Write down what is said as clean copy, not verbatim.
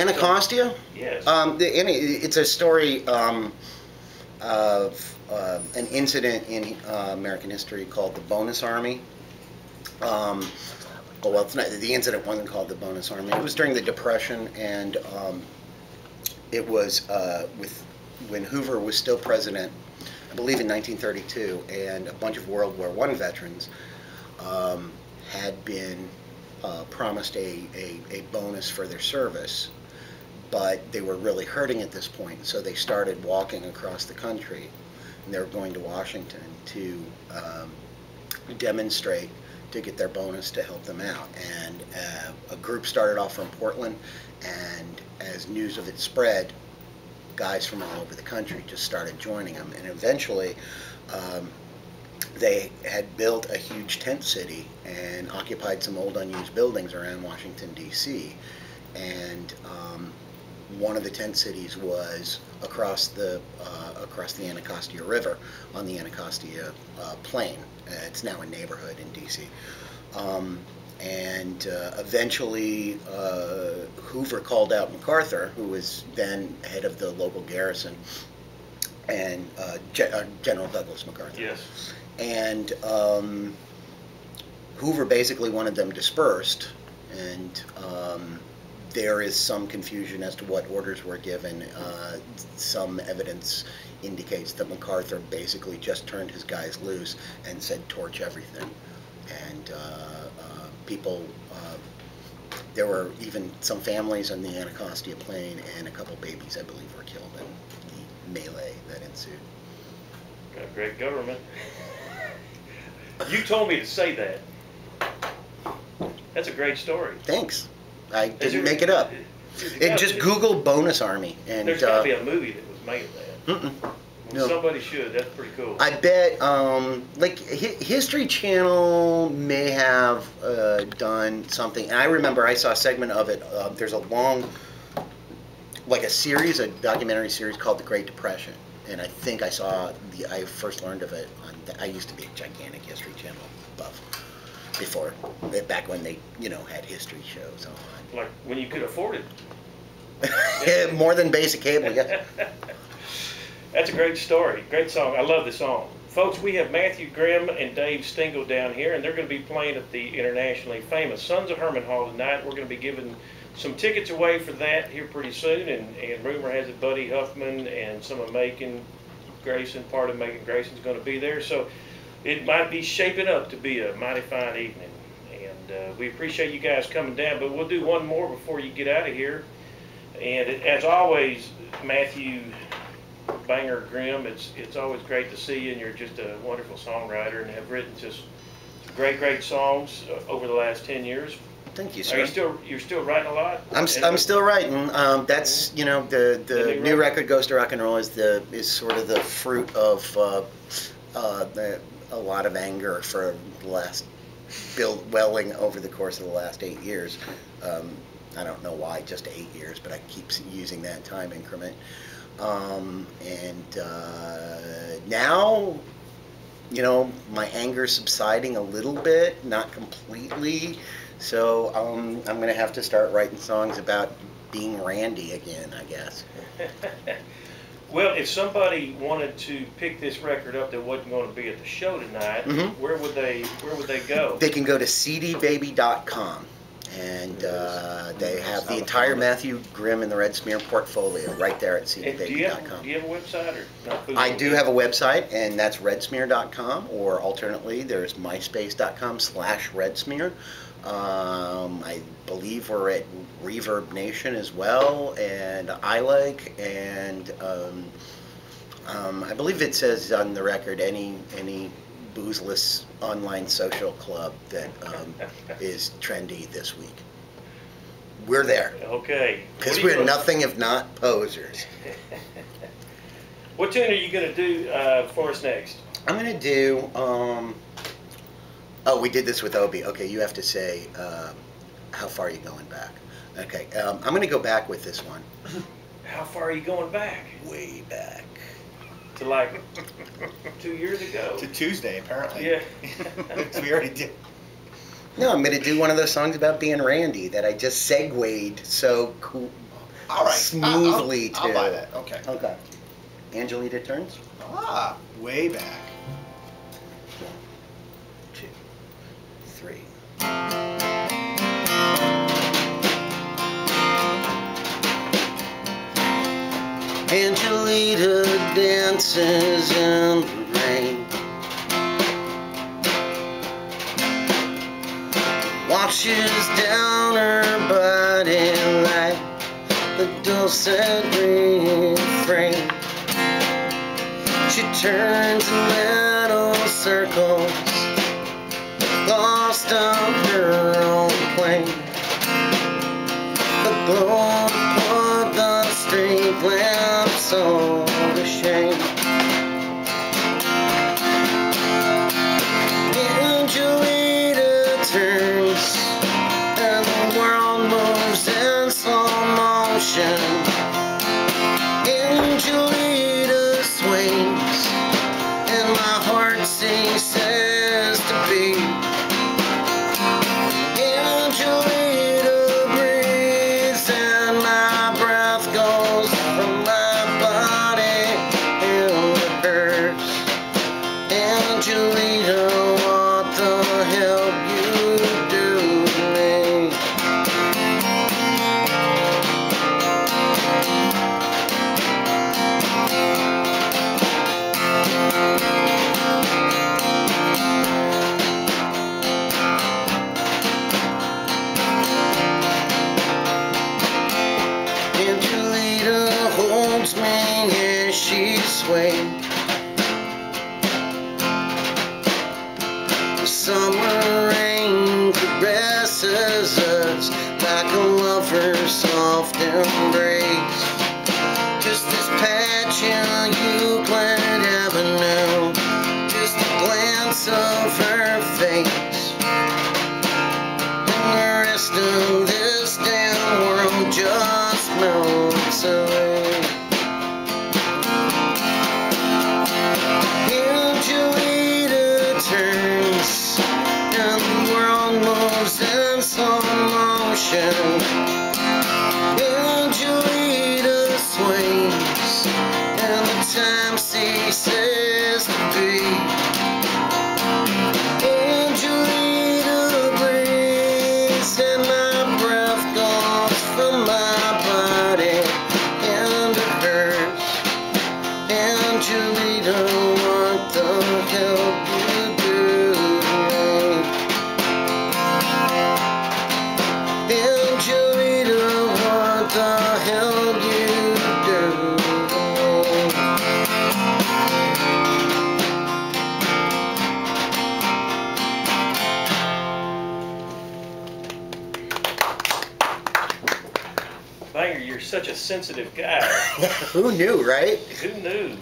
Anacostia? Yes. It's a story of an incident in American history called the Bonus Army. Well, it's not, the incident wasn't called the Bonus Army. It was during the Depression, and it was when Hoover was still president, I believe in 1932, and a bunch of World War I veterans had been promised a bonus for their service, but they were really hurting at this point, so they started walking across the country, and they were going to Washington to demonstrate to get their bonus to help them out. And a group started off from Portland, and as news of it spread, guys from all over the country just started joining them, and eventually they had built a huge tent city and occupied some old unused buildings around Washington, D.C. And one of the tent cities was across the Anacostia River on the Anacostia Plain. It's now a neighborhood in D.C. Eventually Hoover called out MacArthur, who was then head of the local garrison, and General Douglas MacArthur. Yes. And Hoover basically wanted them dispersed, and there is some confusion as to what orders were given. Some evidence indicates that MacArthur basically just turned his guys loose and said, torch everything. And people, there were even some families on the Anacostia Plain, and a couple babies, I believe, were killed in the melee that ensued. Got a great government. You told me to say that. That's a great story. Thanks. I didn't make it up. Just Google Bonus Army. And there's got to be a movie that was made of that. Mm-mm. No. Somebody should. That's pretty cool. I bet, like, History Channel may have done something. And I remember I saw a segment of it. There's a long, like a series, a documentary series called The Great Depression. And I think I first learned of it on, I used to be a gigantic History Channel buff before, back when they, had history shows on. Like when you could afford it. Yeah, more than basic cable, yes. That's a great story. Great song. I love the song. Folks, we have Mathew Grim and Dave Stengel down here, and they're going to be playing at the internationally famous Sons of Herman Hall tonight. We're going to be giving some tickets away for that here pretty soon, and rumor has it Buddy Huffman and some of Macon Grayson, part of Macon Grayson's going to be there. So it might be shaping up to be a mighty fine evening. And we appreciate you guys coming down, but we'll do one more before you get out of here. And as always, Mathew Banger Grimm, it's always great to see you, and you're just a wonderful songwriter and have written just great songs over the last 10 years. Thank you, sir. You're still writing a lot? I'm still writing. That's the new record Ghost of Rock and Roll is sort of the fruit of a lot of anger for the last welling over the course of the last 8 years. I don't know why just 8 years, but I keep using that time increment. Now, my anger's subsiding a little bit, not completely. So I'm going to have to start writing songs about being Randy again, I guess. Well, if somebody wanted to pick this record up that wasn't going to be at the show tonight, where would they go? They can go to cdbaby.com. And they have the entire Mathew Grim and the Red Smear portfolio right there at cdbaby.com. Do you have a website? Or I do have a website, and that's redsmear.com, or alternately, there's myspace.com/redsmear. I believe we're at Reverb Nation as well, and iLike, and I believe it says on the record any boozeless online social club that is trendy this week. We're there. Okay. Because we're nothing if not posers. What tune are you going to do for us next? I'm going to do, we did this with Obi. Okay, you have to say, how far are you going back? Okay, I'm going to go back with this one. How far are you going back? Way back. To like 2 years ago. To Tuesday, apparently. Yeah. We already did. No, I'm going to do one of those songs about being Randy that I just segued so cool. All right. smoothly I'll to. buy that. Okay. Okay. Angelita Turns. Ah, way back. 1, 2, 3. Angelita dances in the rain, washes down her body like the dulcet refrain. She turns in little circles, lost on her own plane. The glow of the street lamps on the shame. Angelita turns, and the world moves in slow motion. Angelita swings, and my heart ceases to beat. Angelita breathes, and my breath goes from my body into hers. Angelita, what the hell you do to me? Angelita holds me as she sways. The summer rain caresses us like a lover's soft embrace. Just this patch in Euclid Avenue, just a glance of her face, and the rest of this damn world just melts away. Angelita turns, and the world moves in slow motion. Angelita swings, and the time ceases to be. Angelita breathes, and my breath goes from my body into hers. Angelita, what the hell you do to me? Angelita, what the hell you do to me? Banger, you're such a sensitive guy. Who knew, right? Who knew?